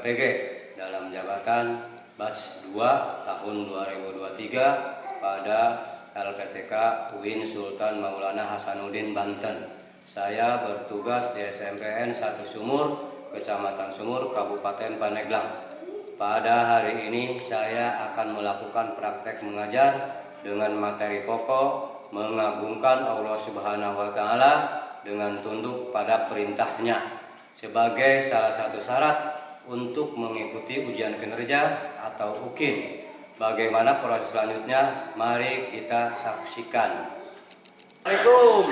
LPG dalam jabatan batch 2 tahun 2023 pada LPTK UIN Sultan Maulana Hasanuddin Banten. Saya bertugas di SMPN 1 Sumur, Kecamatan Sumur, Kabupaten Pandeglang. Pada hari ini saya akan melakukan praktek mengajar dengan materi pokok mengagungkan Allah Subhanahu wa Ta'ala dengan tunduk pada perintahnya sebagai salah satu syarat untuk mengikuti ujian kinerja atau UKIN. Bagaimana proses selanjutnya? Mari kita saksikan. Assalamualaikum.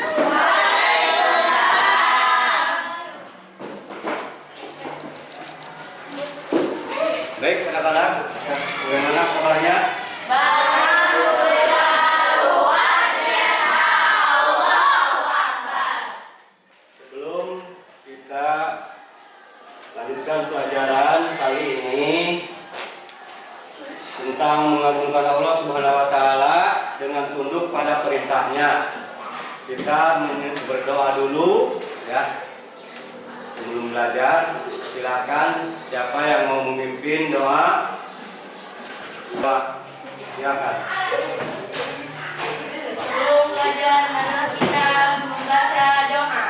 Baik anak-anak, bagaimana kabarnya? Lanjutkan pelajaran kali ini tentang mengagungkan Allah Subhanahu wa Ta'ala dengan tunduk pada perintahnya. Kita berdoa dulu ya sebelum belajar. Silakan siapa yang mau memimpin doa. Silakan. Sebelum belajar, marilah kita membaca doa.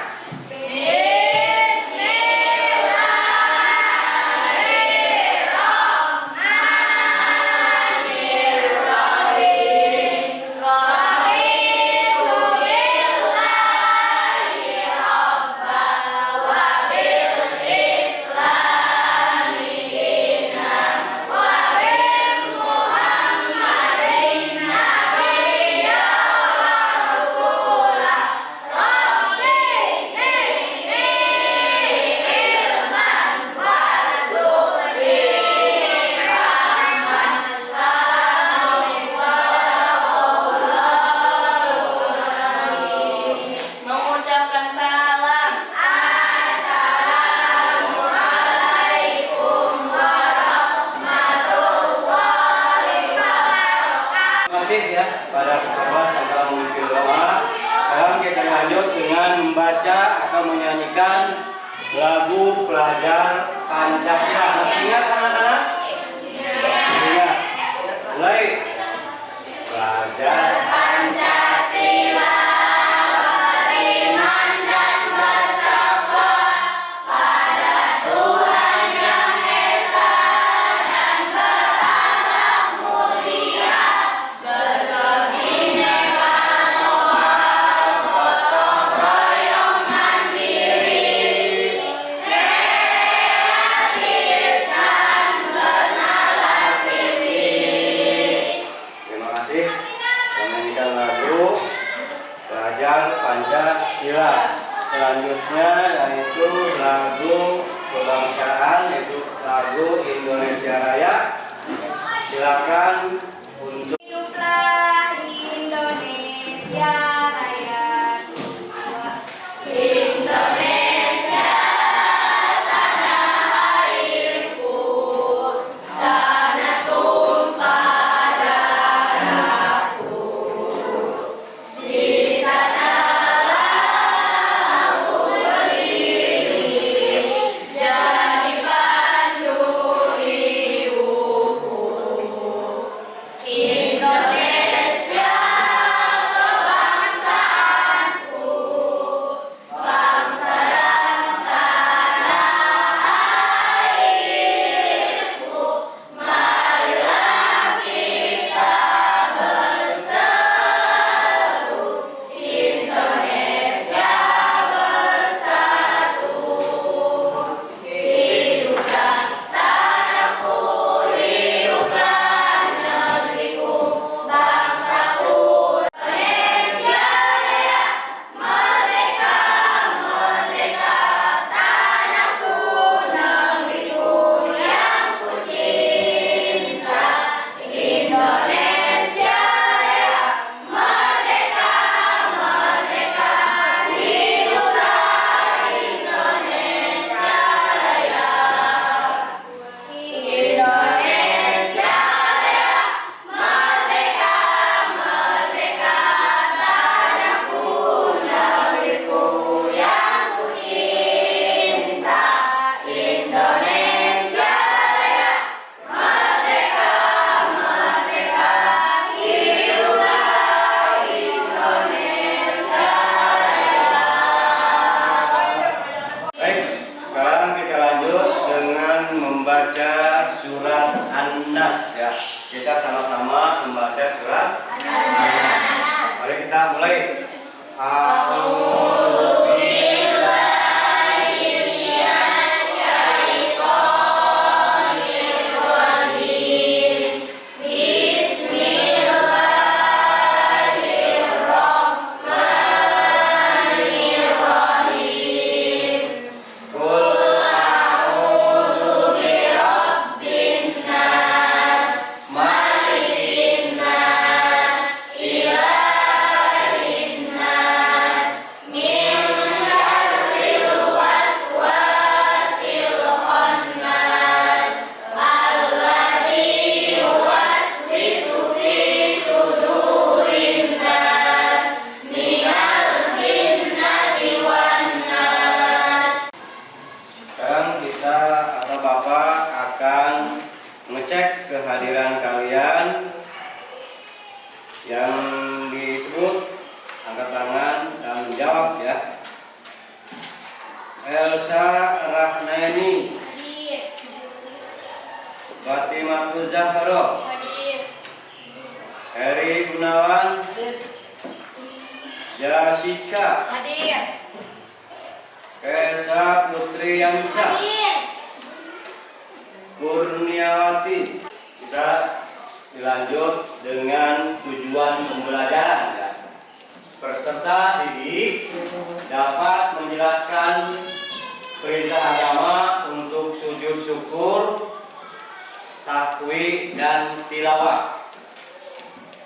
Ya, pada kelas setelah memimpin doa. Sekarang kita lanjut dengan membaca atau menyanyikan lagu pelajar Pancasila. Ingat anak-anak? Ingat. Mulai. Pelajar Pancasila. Pancasila. Selanjutnya yaitu lagu kebangsaan, yaitu lagu Indonesia Raya. Silakan untuk Hiduplah Indonesia Raya. Indonesia tanah airku, tanah tumpah darahku. Di sana jadi pandu ibuku. sama-sama membaca surat An-Nas. Mari kita mulai. Ngecek kehadiran kalian yang disebut, angkat tangan dan menjawab ya. Elsa Rahnaini, Fatimatu Zahra, Heri Gunawan, Jessica, Kesa Putri Yamsa, Kurniawati. Kita dilanjut dengan tujuan pembelajaran ya. Peserta didik dapat menjelaskan perintah agama untuk sujud syukur, tahwi dan tilawah.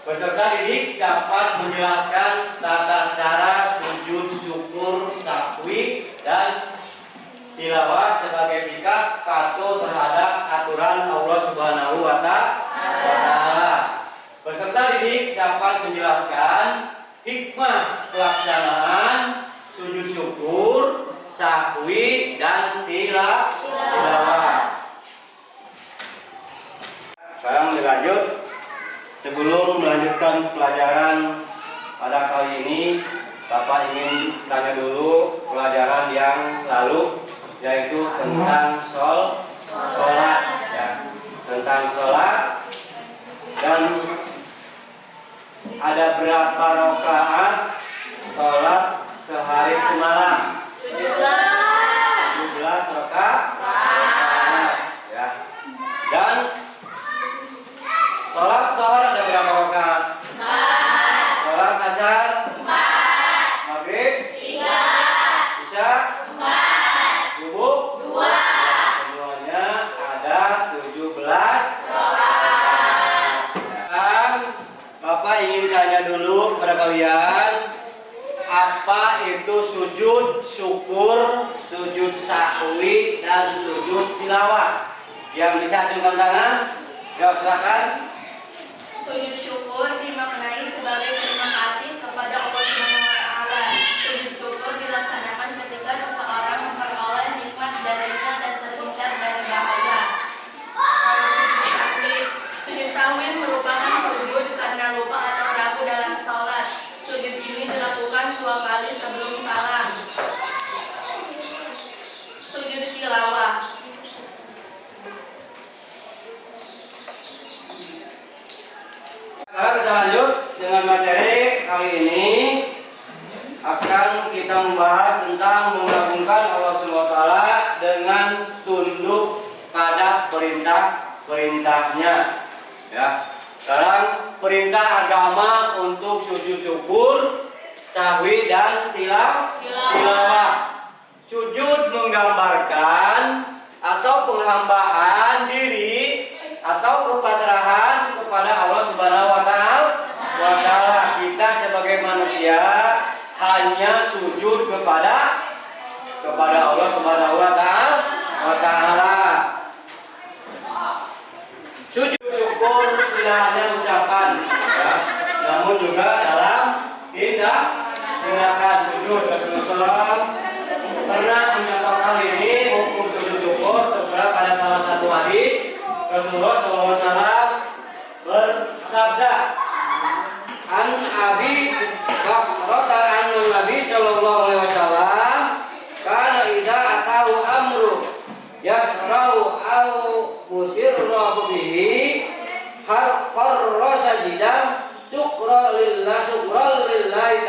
Peserta didik dapat menjelaskan tata cara sujud syukur, tahwi dan tilawah sebagai sikap patuh terhadap aturan Allah Subhanahu wa Ta'ala. Peserta didik dapat menjelaskan hikmah pelaksanaan sujud syukur, sahwi dan tilawah. Sekarang dilanjut. Sebelum melanjutkan pelajaran pada kali ini, Bapak ingin tanya dulu pelajaran yang lalu, yaitu tentang sholat ya, tentang sholat, dan ada berapa rakaat sholat sehari semalam? 17 rakaat ya. Dan sholat zuhur ada berapa rakaat? Sholat asar? Maghrib? 3. Isya? 4. Subuh? 2. Semuanya ada 17 rakaat. Dan Bapak ingin tanya dulu kepada kalian, apa itu sujud syukur, sujud sahwi dan sujud tilawah? Yang bisa acungkan tangan, jawab silakan. Sujud syukur dimaknai sebagai terima kasih kepada Allah Subhanahu wa Ta'ala. Sujud syukur dilaksanakan ketika seseorang memperoleh nikmat darinya dan terhindar dari bahaya. Sujud sahwi merupakan sujud karena lupa atau ragu dalam sholat. Sujud ini dilakukan 2 kali sebelum salam. Sujud tilawah. Sekarang kita lanjut dengan materi kali ini. Akan kita membahas tentang menggabungkan Allah SWT dengan tunduk pada perintah-perintahnya ya. Sekarang perintah agama untuk sujud syukur, sahwi dan tilawah. Sujud menggambarkan atau penghambaan diri atau kepasrahan kepada Allah Subhanahu wa Ta'ala. Kita sebagai manusia hanya sujud kepada Allah Subhanahu wa Ta'ala. Sujud syukur tidak hanya ucapan ya, namun juga dalam tindakan sujud. Rasulullah pernah menyatakan ini hukum sujud syukur tertera pada salah satu hadis. Rasulullah SAW bersabda, An Abi Bakrata an Nabi Sallallahu Alaihi Wasallam, karena idza atau amru yasrau au musirra bihi harqar syukran lillahi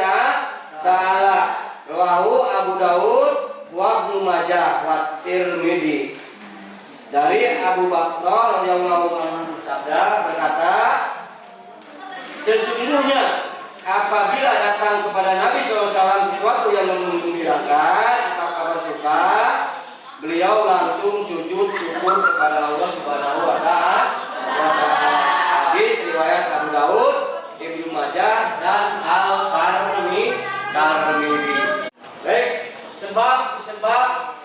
ta'ala. Rawahu Abu Daud wa Ibnu Majah wa Tirmidzi. Dari Abu Bakar radhiyallahu anhu sabda berkata, sesungguhnya apabila datang kepada Nabi SAW sesuatu yang menggembirakan atau kabar suka, beliau langsung sujud syukur kepada Allah Subhanahu wa Ta'ala. Hadis riwayat Abu Daud, Ibnu Majah dan Al-Tirmidzi. Baik, sebab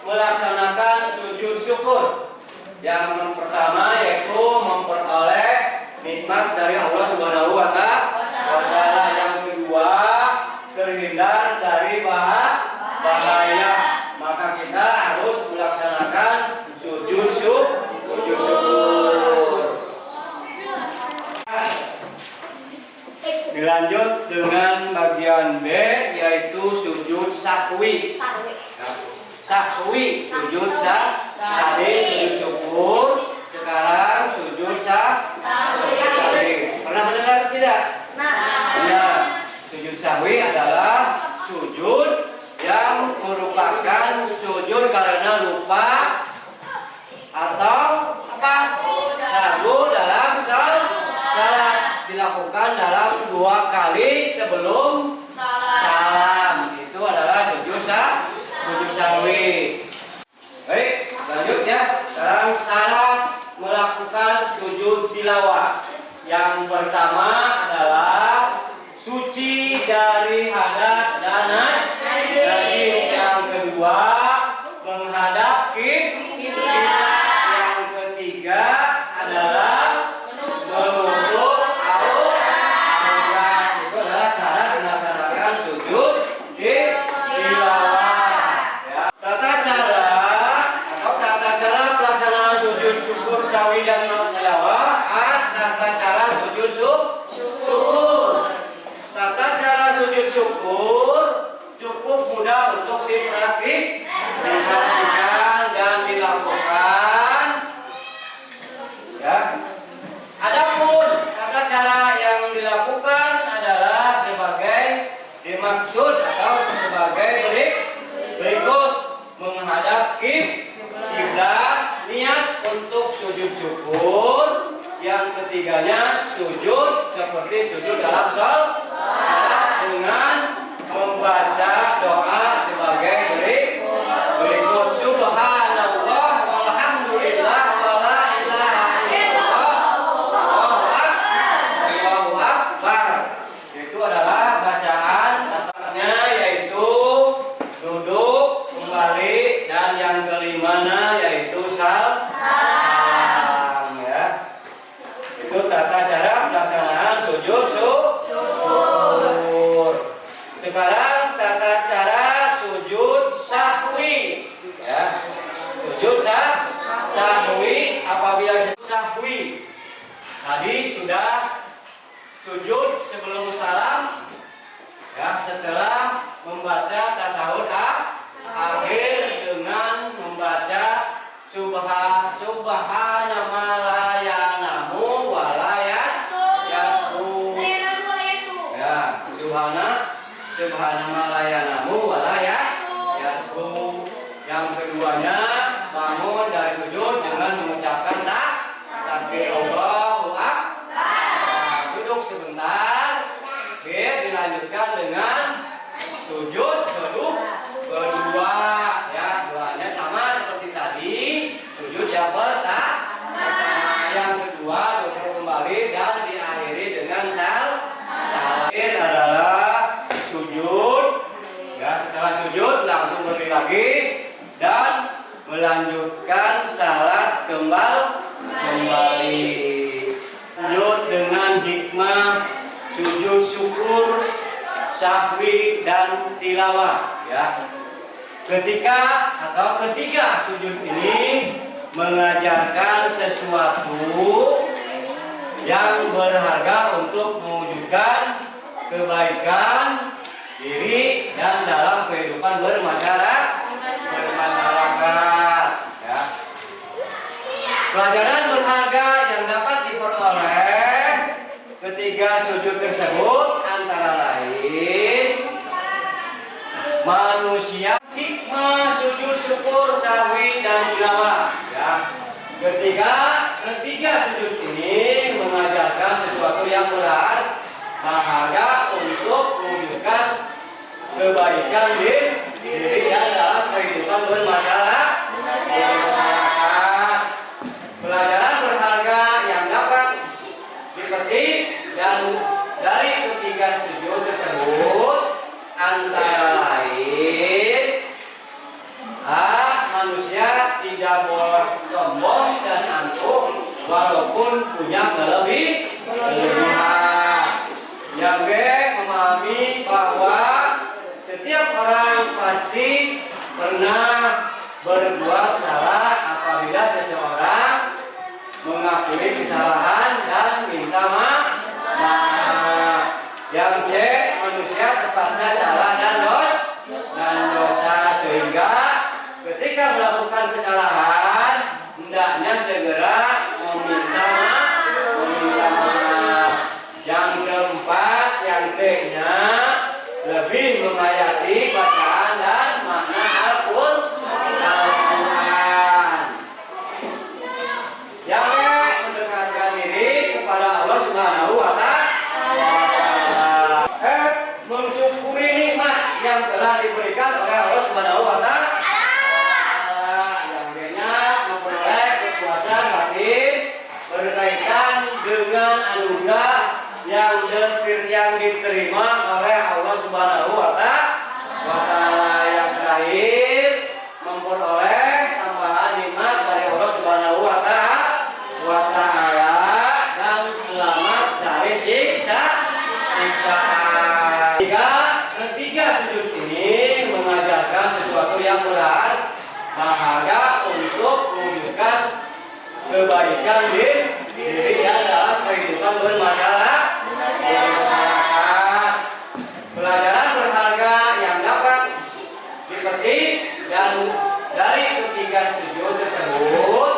melaksanakan sujud syukur. Yang pertama yaitu memperoleh nikmat dari Allah Subhanahu wa Ta'ala. Yang kedua, terhindar dari bahaya. Maka kita harus melaksanakan sujud syukur. Dilanjut dengan bagian B, yaitu sujud sahwi. Sahwi, sujud tadi sujud syukur, sekarang sujud sahwi. Pernah mendengar tidak? Nah, sujud sahwi adalah sujud yang merupakan sujud karena lupa atau apa? Ragu dalam salat, dilakukan dalam 2 kali sebelum salam. Itu adalah sujud sahwi. Baik, lanjut ya. Sekarang syarat melakukan sujud tilawah. Yang pertama adalah suci dari hadas dan najis. Yang kedua, menghadap kiblat. Yang ketiga adalah menutup aurat. Itu adalah syarat melaksanakan sujud tilawah. Ya. Tata cara pelaksanaan sujud syukur sahwi dan tilawah. Tata cara sujud syukur. Tata cara sujud syukur cukup mudah untuk diperhatikan dan dilakukan. Ya. Adapun tata cara yang dilakukan adalah sebagai dimaksud atau sebagai berikut: menghadap kiblat, niat untuk sujud syukur. Yang ketiganya sujud seperti sujud dalam salat dengan membaca doa sebagai berikut: Subhanallah walhamdulillah wala ilaha illallah Allahu akbar. Itu adalah bacaan tatanya, yaitu duduk, kembali, dan yang kelimanya yaitu salam. Itu tata cara pelaksanaan sujud syukur. Sekarang tata cara sujud sahwi. Ya. Sujud sahwi. Apabila sahwi tadi sudah sujud sebelum salam, ya, setelah membaca tasawuf akhir dengan membaca subhana ma la yanamu wa la yasbu. Ya, subhana ma la yanamu wa la yasbu. Yang keduanya bangun dari sujud dengan mengucapkan takbir Allahu akbar. Duduk sebentar, dilanjutkan dengan sujud kedua. Ya, doanya sama seperti tadi. Sujud yang pertama, yang kedua duduk kembali dan diakhiri dengan salam. Terakhir adalah sujud. Ya, setelah sujud langsung berdiri lagi dan melanjutkan salat kembali. Lanjut dengan hikmah sujud syukur, sahwi dan tilawah. Ya. Ketiga sujud ini mengajarkan sesuatu yang berharga untuk mewujudkan kebaikan diri dan dalam kehidupan bermasyarakat. Ya. Pelajaran berharga yang dapat diperoleh ketika ketiga sujud tersebut antara lain manusia, hikmah sujud syukur, sahwi dan tilawah. Ya. Ketiga sujud ini mengajarkan sesuatu yang berharga untuk mewujudkan kebaikan diri dan dalam kehidupan bermasyarakat. Pelajaran berharga yang dapat dipetik dan dari ketiga sujud tersebut antara lain manusia tidak boleh sombong dan angkuh walaupun punya kelebihan. Yang B, memahami bahwa setiap orang pasti pernah berbuat salah apabila seseorang mengakui kesalahan dan minta maaf. Yang C, manusia tepatnya salah dan dosa sehingga ketika melakukan kesalahan hendaknya segera meminta maaf. Yang keempat, yang D-nya lebih menghayati bacaan dan makna Al-Quran. Yang B, mendekatkan diri kepada Allah Subhanahu wa Ta'ala. Mensyukuri nikmat yang telah diberikan oleh Allah Subhanahu wa Ta'ala. Yang D-nya memperoleh kekuasaan batin berkaitan dengan anugerah yang diterima oleh Allah Subhanahu wa Ta'ala. Yang terakhir, memperoleh tambahan nikmat dari Allah Subhanahu wa Ta'ala dan selamat dari siksaan. Ketiga sujud ini mengajarkan sesuatu yang berharga untuk mewujudkan kebaikan diri dan dalam kehidupan bermasyarakat. Pelajaran berharga yang dapat dipetik dan dari ketiga sujud tersebut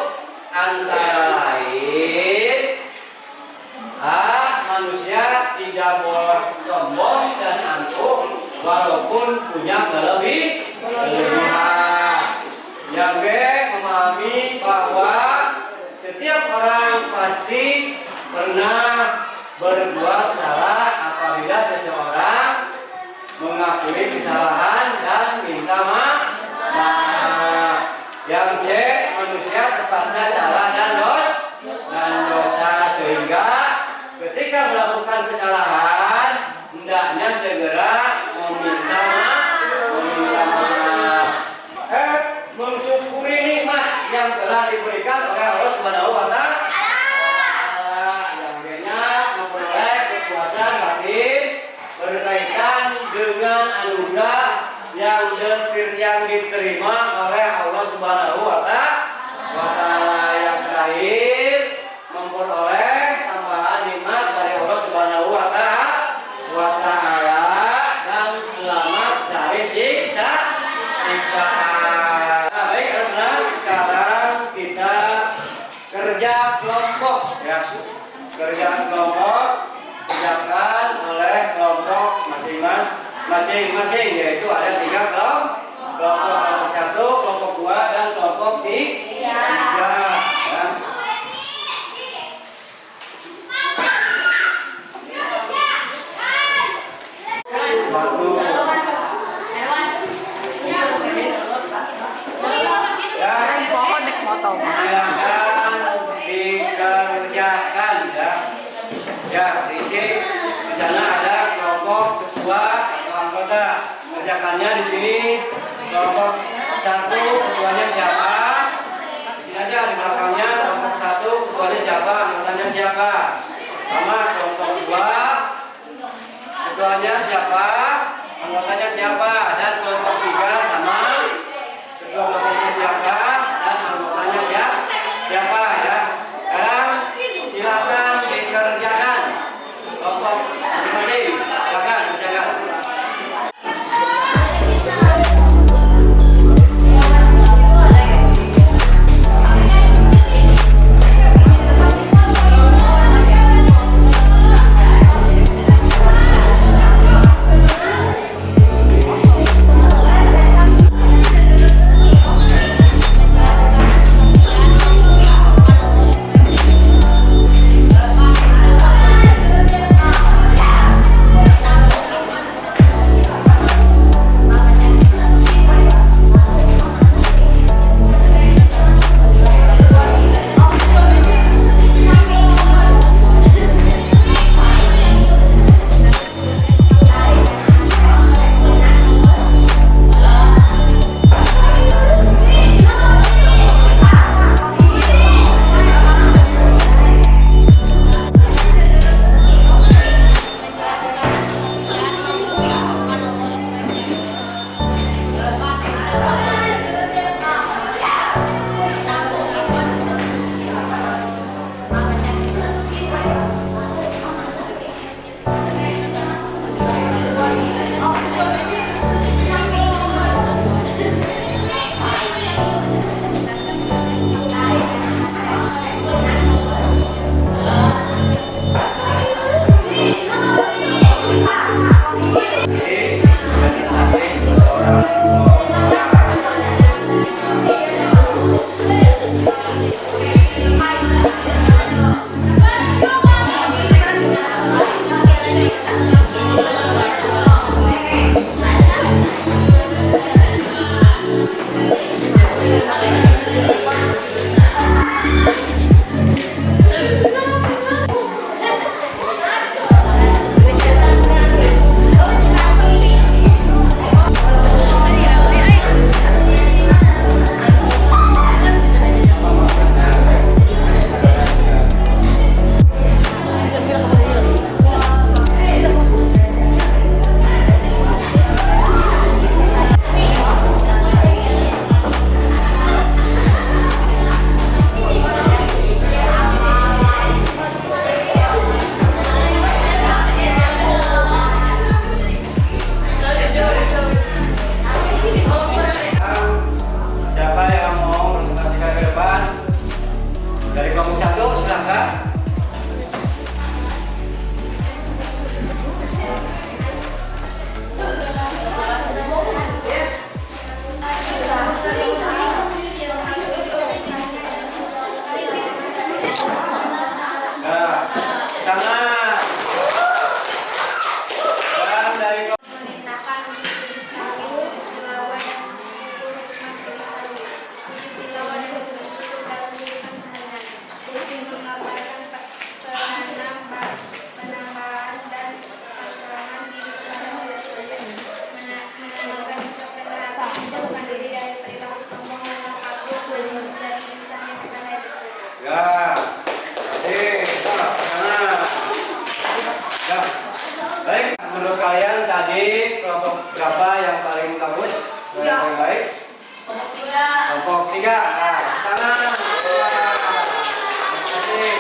antara lain manusia tidak boleh sombong dan angkuh walaupun punya kelebihan. Yang B, memahami bahwa setiap orang pasti pernah berbuat salah apabila seseorang mengakui kesalahan dan minta maaf. Yang C, manusia tepatnya salah dan dosa sehingga ketika melakukan kesalahan hendaknya segera meminta maaf. Mensyukuri nikmat yang telah diberikan oleh Allah Subhanahu wa Ta'ala. Yang D-nya memperoleh kekuasaan batin berkaitan dengan anugerah yang diterima oleh Allah Subhanahu wa Ta'ala. Yang terakhir, memperoleh tambahan nikmat dari Allah Subhanahu wa Ta'ala dan selamat dari siksaan. Baik, anak-anak, sekarang kita kerja kelompok, ya. Kerja kelompok dikerjakan oleh kelompok masing-masing, yaitu ada 3 kelompok. Kelompok 1, kelompok 2, dan kelompok 3. Ya. Silakan dikerjakan, ya. Ya, di sana ada kelompok ketua atau anggota. Kerjakannya di sini. Kelompok 1 ketuanya siapa? Di sini aja di belakangnya. Kelompok 1 ketuanya siapa? Anggotanya siapa? Sama kelompok 2 ketuanya siapa? Anggotanya siapa? Dan kelompok 3 sama ketua kelompoknya siapa? Dan anggotanya siapa, ya. Sekarang silakan dikerjakan kelompok masing-masing. Silakan kerjakan. Nah, baik, menurut kalian tadi kelompok berapa yang paling bagus? Yang paling baik? Kelompok 3. Nah, tangan.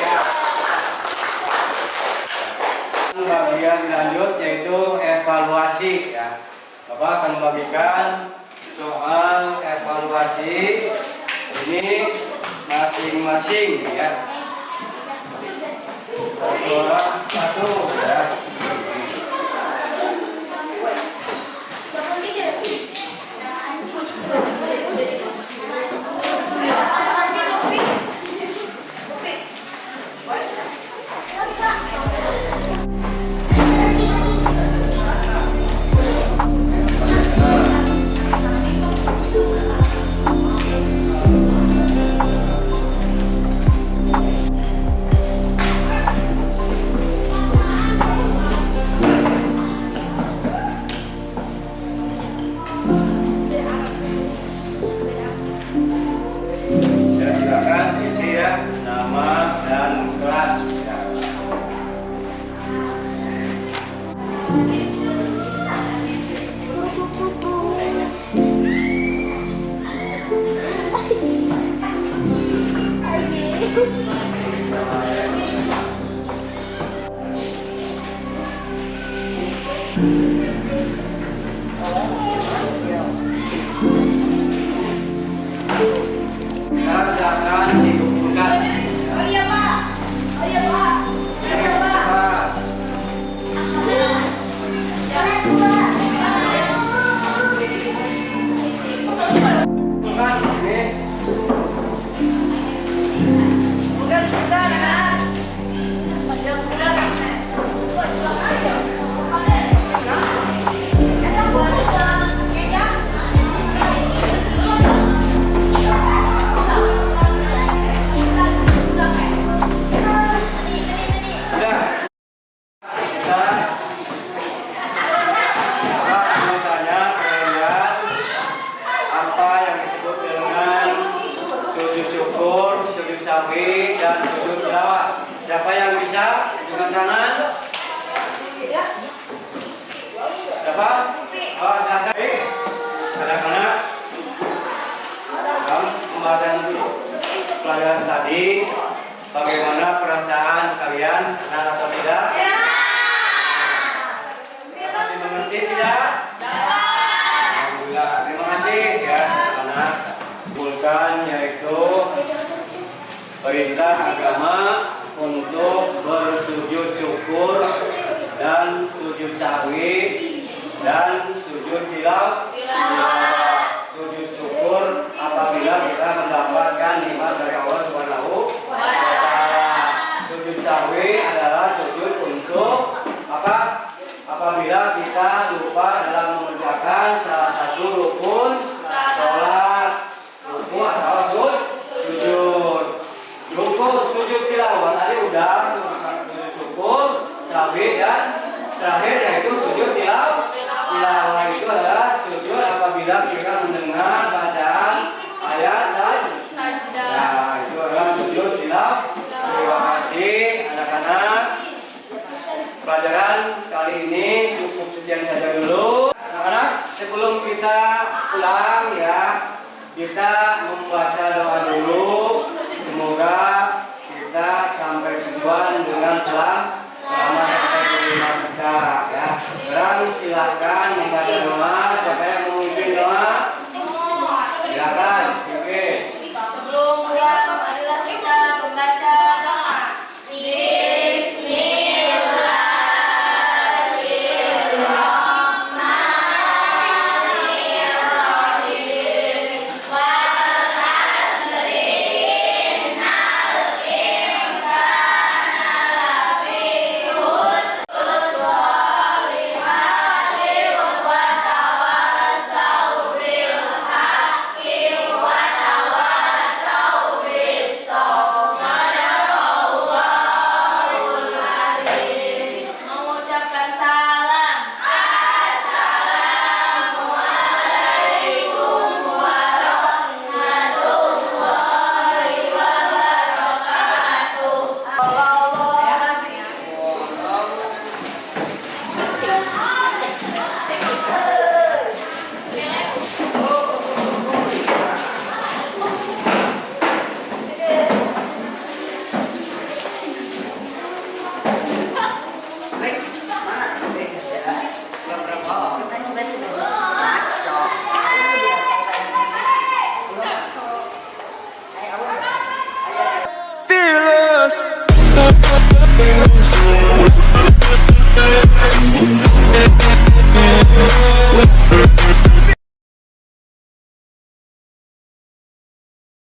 Ya. Bagian lanjut yaitu evaluasi ya. Bapak akan membagikan soal evaluasi ini masing-masing ya. Satu ya. Dan sujud tilawah. Siapa yang bisa? Dengan tangan. Siapa? Oh, silakan. Anak-anak, dalam pembahasan pelajaran tadi, bagaimana perasaan kalian? Senang atau tidak? Dapat dimengerti tidak? Alhamdulillah. Terima kasih ya, anak-anak. Kumpulkan yaitu perintah agama untuk bersujud syukur dan sujud sahwi dan sujud tilawah. Sujud syukur apabila kita mendapatkan nikmat dari Allah Subhanahu wa Ta'ala. Sujud sahwi adalah sujud untuk apa? Apabila kita lupa dalam mengerjakan salah satu rukun sholat, rukun atau sujud. Rukun sujud tilawah tadi udah, sujud syukur, sahwi dan terakhir yaitu sujud tilawah. Tilawah itu adalah sujud apabila kita mendengar bacaan ayat dan nah, itu adalah sujud tilawah. Terima kasih anak-anak. Pelajaran kali ini cukup sekian saja dulu. Anak-anak, sebelum kita pulang ya, kita membaca doa dulu. Semoga kita sampai tujuan dengan selamat sampai ke rumah kita ya. Sekarang silakan membaca doa. Siapa yang memimpin doa? Silakan. Oke. Sebelum pulang, marilah kita membaca doa. We'll be right back.